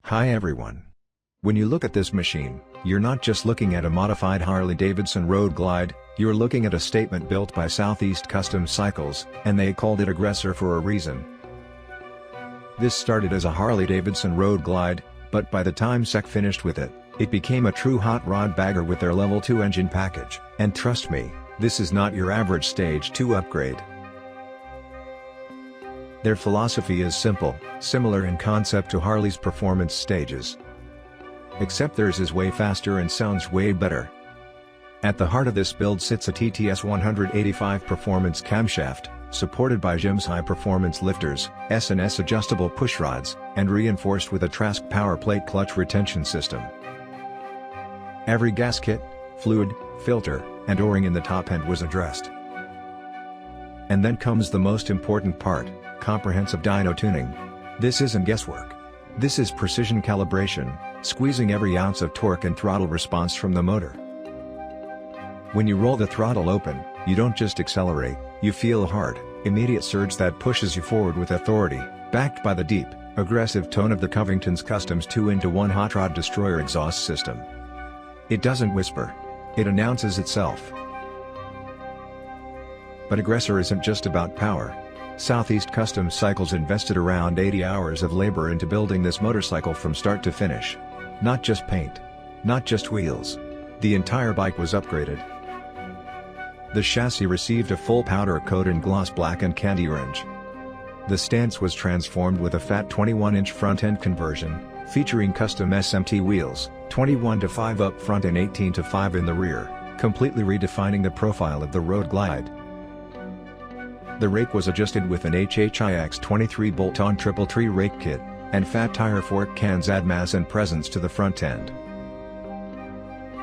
Hi everyone. When you look at this machine, you're not just looking at a modified Harley-Davidson Road Glide, you're looking at a statement built by Southeast Custom Cycles, and they called it Aggressor for a reason. This started as a Harley-Davidson Road Glide, but by the time SECC finished with it, it became a true hot rod bagger with their Level 2 engine package, and trust me, this is not your average Stage 2 upgrade. Their philosophy is simple, similar in concept to Harley's performance stages. Except theirs is way faster and sounds way better. At the heart of this build sits a TTS 185 performance camshaft, supported by Jim's high-performance lifters, S&S adjustable pushrods, and reinforced with a Trask power plate clutch retention system. Every gasket, fluid, filter, and o-ring in the top end was addressed. And then comes the most important part, comprehensive dyno tuning. This isn't guesswork. This is precision calibration, squeezing every ounce of torque and throttle response from the motor. When you roll the throttle open, you don't just accelerate, you feel a hard, immediate surge that pushes you forward with authority, backed by the deep, aggressive tone of the Covington's Customs 2-in-1 Hot Rod Destroyer exhaust system. It doesn't whisper. It announces itself. But Aggressor isn't just about power. Southeast Custom Cycles invested around 80 hours of labor into building this motorcycle from start to finish. Not just paint. Not just wheels. The entire bike was upgraded. The chassis received a full powder coat in gloss black and candy orange. The stance was transformed with a fat 21-inch front-end conversion, featuring custom SMT wheels, 21:5 up front and 18:5 in the rear, completely redefining the profile of the Road Glide. The rake was adjusted with an HHIX 23 bolt-on triple tree rake kit, and fat tire fork cans add mass and presence to the front end.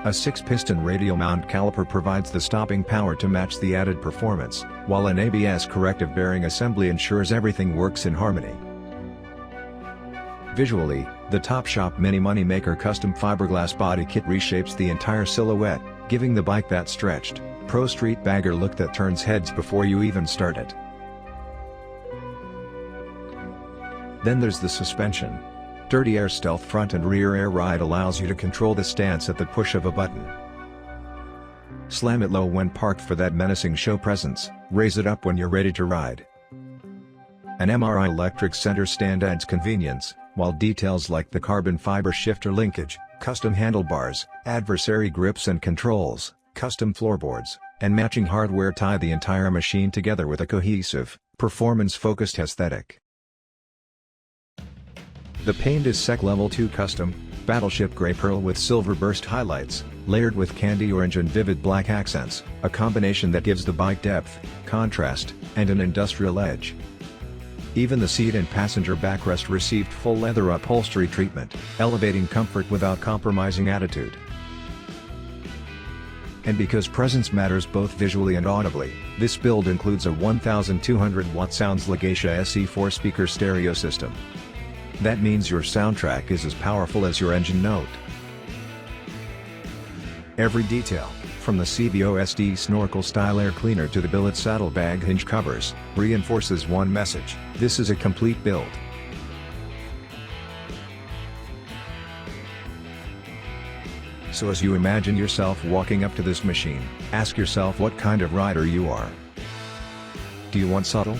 A 6-piston radial mount caliper provides the stopping power to match the added performance, while an ABS corrective bearing assembly ensures everything works in harmony. Visually, the Topshop Mini Moneymaker custom fiberglass body kit reshapes the entire silhouette, giving the bike that stretched, pro street bagger look that turns heads before you even start it. Then there's the suspension. Dirty Air Stealth front and rear air ride allows you to control the stance at the push of a button. Slam it low when parked for that menacing show presence, raise it up when you're ready to ride. An MRI electric center stand adds convenience, while details like the carbon fiber shifter linkage, custom handlebars, adversary grips and controls, custom floorboards, and matching hardware tie the entire machine together with a cohesive, performance-focused aesthetic. The paint is SECC Level 2 custom, Battleship gray pearl with silver burst highlights, layered with candy orange and vivid black accents, a combination that gives the bike depth, contrast, and an industrial edge. Even the seat and passenger backrest received full leather upholstery treatment, elevating comfort without compromising attitude. And because presence matters both visually and audibly, this build includes a 1,200-watt Soundz Legacia SE 4-speaker stereo system. That means your soundtrack is as powerful as your engine note. Every detail, from the CVO-SD snorkel-style air cleaner to the billet saddlebag hinge covers, reinforces one message: this is a complete build. So as you imagine yourself walking up to this machine, ask yourself what kind of rider you are. Do you want subtle?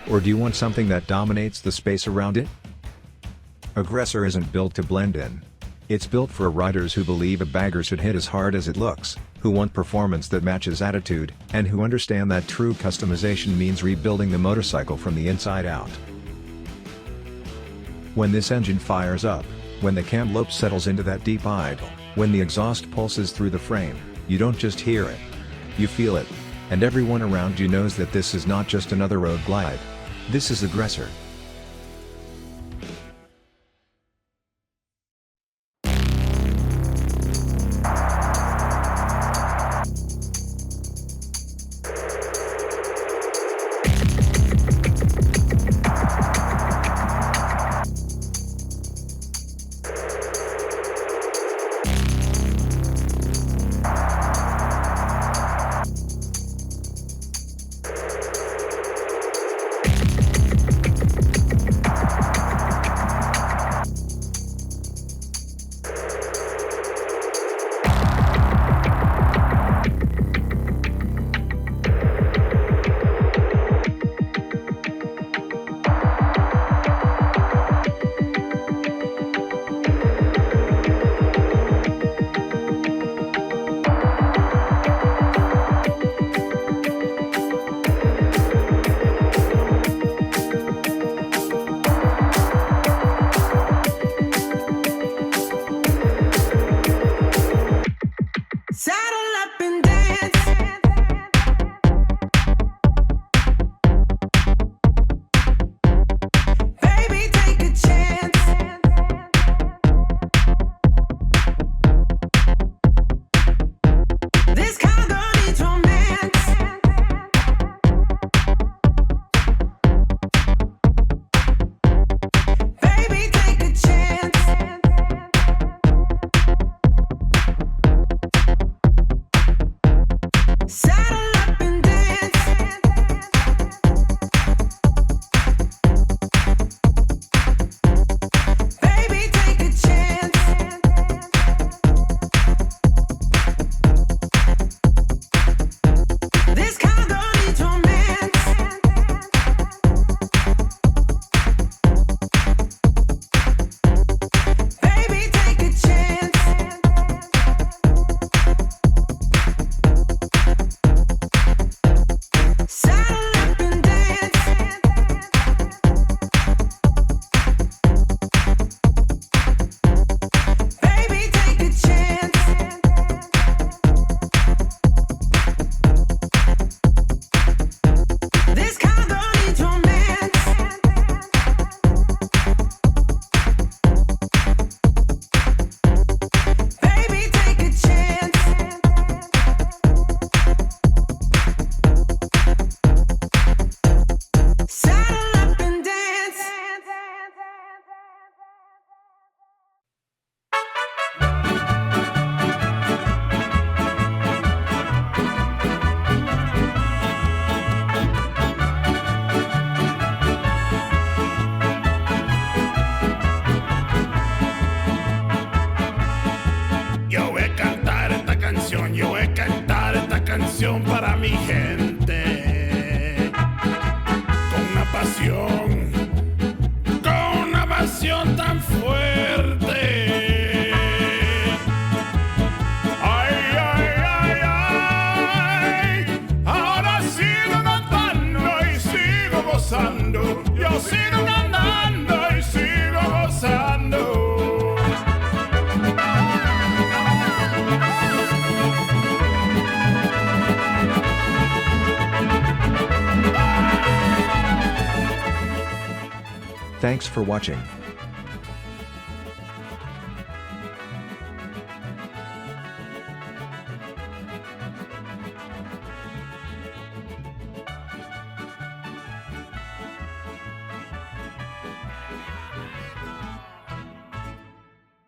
Or do you want something that dominates the space around it? Aggressor isn't built to blend in. It's built for riders who believe a bagger should hit as hard as it looks, who want performance that matches attitude, and who understand that true customization means rebuilding the motorcycle from the inside out. When this engine fires up, when the cam lobe settles into that deep idle, when the exhaust pulses through the frame, you don't just hear it. You feel it. And everyone around you knows that this is not just another Road Glide. This is Aggressor. Saddle up and dance. Baby, take a chance. This kind of girl needs romance. Baby, take a chance. Saddle up and dance. Baby, take a chance. This kind of girl needs romance. Baby, take a chance. Saddle up and dance. Baby, take a chance. This kind of girl needs romance. Baby, take a chance. Saddle up and dance. Yo voy a cantar esta canción, yo voy a cantar esta canción para mi gente. Con una pasión tan fuerte. Ay, ay, ay, ay. Ahora sigo cantando y sigo gozando. Yo sigo cantando y sigo gozando. Thanks for watching.